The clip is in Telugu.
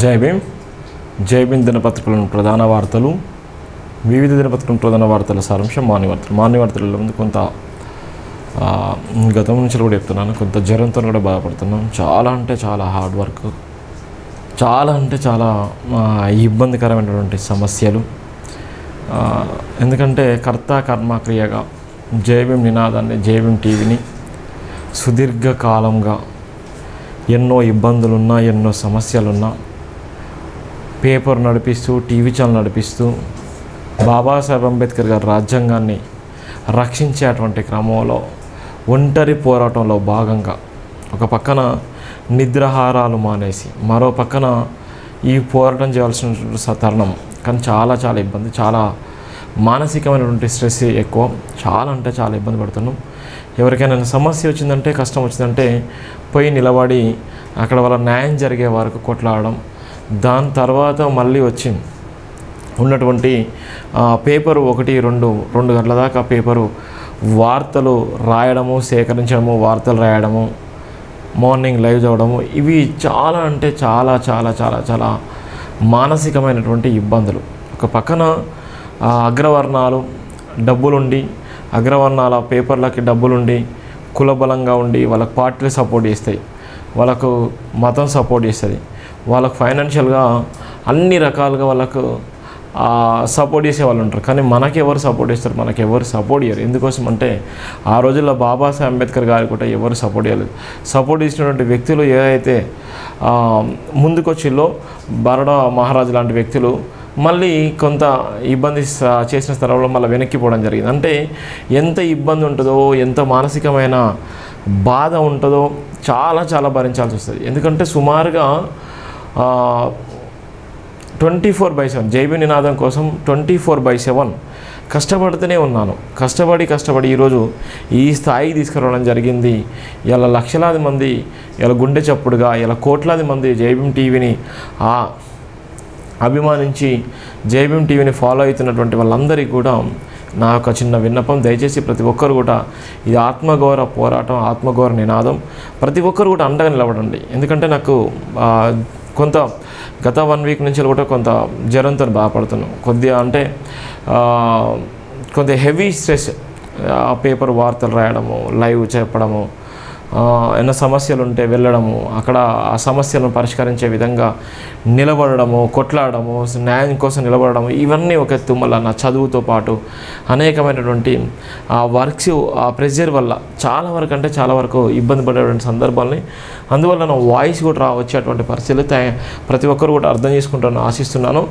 జై భీమ్. జై భీమ్ దినపత్రికలోని ప్రధాన వార్తలు, వివిధ దినపత్రికల ప్రధాన వార్తల సారాంశం మార్నింగ్ వార్తలలో ముందు కొంత గతం నుంచి కూడా చెప్తున్నాను, కొంత జ్వరంతో కూడా బాధపడుతున్నాను. చాలా అంటే చాలా హార్డ్ వర్క్, చాలా అంటే చాలా ఇబ్బందికరమైనటువంటి సమస్యలు. ఎందుకంటే కర్త కర్మ క్రియగా జై భీమ్ నినాదాన్ని, జై భీమ్ టీవీని సుదీర్ఘకాలంగా ఎన్నో ఇబ్బందులున్నా, ఎన్నో సమస్యలున్నా పేపర్ నడిపిస్తూ, టీవీ ఛానల్ నడిపిస్తూ బాబాసాహెబ్ అంబేద్కర్ గారి రాజ్యాంగాన్ని రక్షించేటువంటి క్రమంలో ఒంటరి పోరాటంలో భాగంగా ఒక పక్కన నిద్రాహారాలు మానేసి, మరో పక్కన ఈ పోరాటం చేయాల్సిన తరుణం. కానీ చాలా చాలా ఇబ్బంది, చాలా మానసికమైనటువంటి స్ట్రెస్ ఎక్కువ. చాలా అంటే చాలా ఇబ్బంది పడుతున్నాం. ఎవరికైనా సమస్య వచ్చిందంటే, కష్టం వచ్చిందంటే పోయి నిలబడి అక్కడ వాళ్ళ న్యాయం జరిగే వరకు కొట్లాడడం, దాని తర్వాత మళ్ళీ వచ్చి ఉన్నటువంటి పేపరు 1-2 గంటల దాకా పేపరు వార్తలు రాయడము, సేకరించడము, వార్తలు రాయడము, మార్నింగ్ లైవ్ చదవడము, ఇవి చాలా అంటే చాలా చాలా చాలా చాలా మానసికమైనటువంటి ఇబ్బందులు. ఒక పక్కన అగ్రవర్ణాలు డబ్బులుండి, అగ్రవర్ణాల పేపర్లకి డబ్బులుండి, కులబలంగా ఉండి వాళ్ళకు పార్టీలు సపోర్ట్ చేస్తాయి, వాళ్ళకు మతం సపోర్ట్ చేస్తుంది, వాళ్ళకు ఫైనాన్షియల్గా అన్ని రకాలుగా వాళ్ళకు సపోర్ట్ చేసే వాళ్ళు ఉంటారు. కానీ మనకి ఎవరు సపోర్ట్ చేస్తారు? మనకి ఎవరు సపోర్ట్ చేయరు. ఎందుకోసం అంటే ఆ రోజుల్లో బాబాసాహెబ్ అంబేద్కర్ గారికి కూడా ఎవరు సపోర్ట్ చేయలేదు. సపోర్ట్ చేసినటువంటి వ్యక్తులు ఏదైతే ముందుకొచ్చిల్లో బరోడా మహారాజు లాంటి వ్యక్తులు మళ్ళీ కొంత ఇబ్బంది చేసిన స్థలంలో మళ్ళీ వెనక్కిపోవడం జరిగింది. అంటే ఎంత ఇబ్బంది ఉంటుందో, ఎంత మానసికమైన బాధ ఉంటుందో చాలా చాలా భరించాల్సి వస్తుంది. ఎందుకంటే సుమారుగా 24/7 జై భీమ్ నినాదం కోసం 24/7 కష్టపడుతూనే ఉన్నాను. కష్టపడి ఈరోజు ఈ స్థాయికి తీసుకురావడం జరిగింది. ఇలా లక్షలాది మంది ఇలా గుండె చప్పుడుగా, ఇలా కోట్లాది మంది జై భీమ్ టీవీని అభిమానించి జై భీమ్ టీవీని ఫాలో అవుతున్నటువంటి వాళ్ళందరికీ కూడా నా యొక్క చిన్న విన్నపం, దయచేసి ప్రతి ఒక్కరు కూడా ఇది ఆత్మగౌరవ పోరాటం, ఆత్మగౌరవ నినాదం, ప్రతి ఒక్కరు కూడా అండగా నిలబడండి. ఎందుకంటే నాకు కొంత గత 1 వీక్ నుంచి కూడా కొంత జ్వరంతో బాధపడుతున్నాను. కొద్దిగా అంటే కొద్దిగా హెవీ స్ట్రెస్, పేపర్ వార్తలు రాయడము, లైవ్ చెప్పడము, ఏమైనా సమస్యలు ఉంటే వెళ్ళడము, అక్కడ ఆ సమస్యలను పరిష్కరించే విధంగా నిలబడము, కొట్లాడము, న్యాయం కోసం నిలబడము, ఇవన్నీ ఒక ఎత్తు. మళ్ళీ నా చదువుతో పాటు అనేకమైనటువంటి ఆ వర్క్స్, ఆ ప్రెషర్ వల్ల చాలా వరకు అంటే చాలా వరకు ఇబ్బంది పడేటువంటి సందర్భాలని, అందువల్ల నా వాయిస్ కూడా వచ్చేటువంటి పరిస్థితులు ప్రతి ఒక్కరు కూడా అర్థం చేసుకుంటాను ఆశిస్తున్నాను.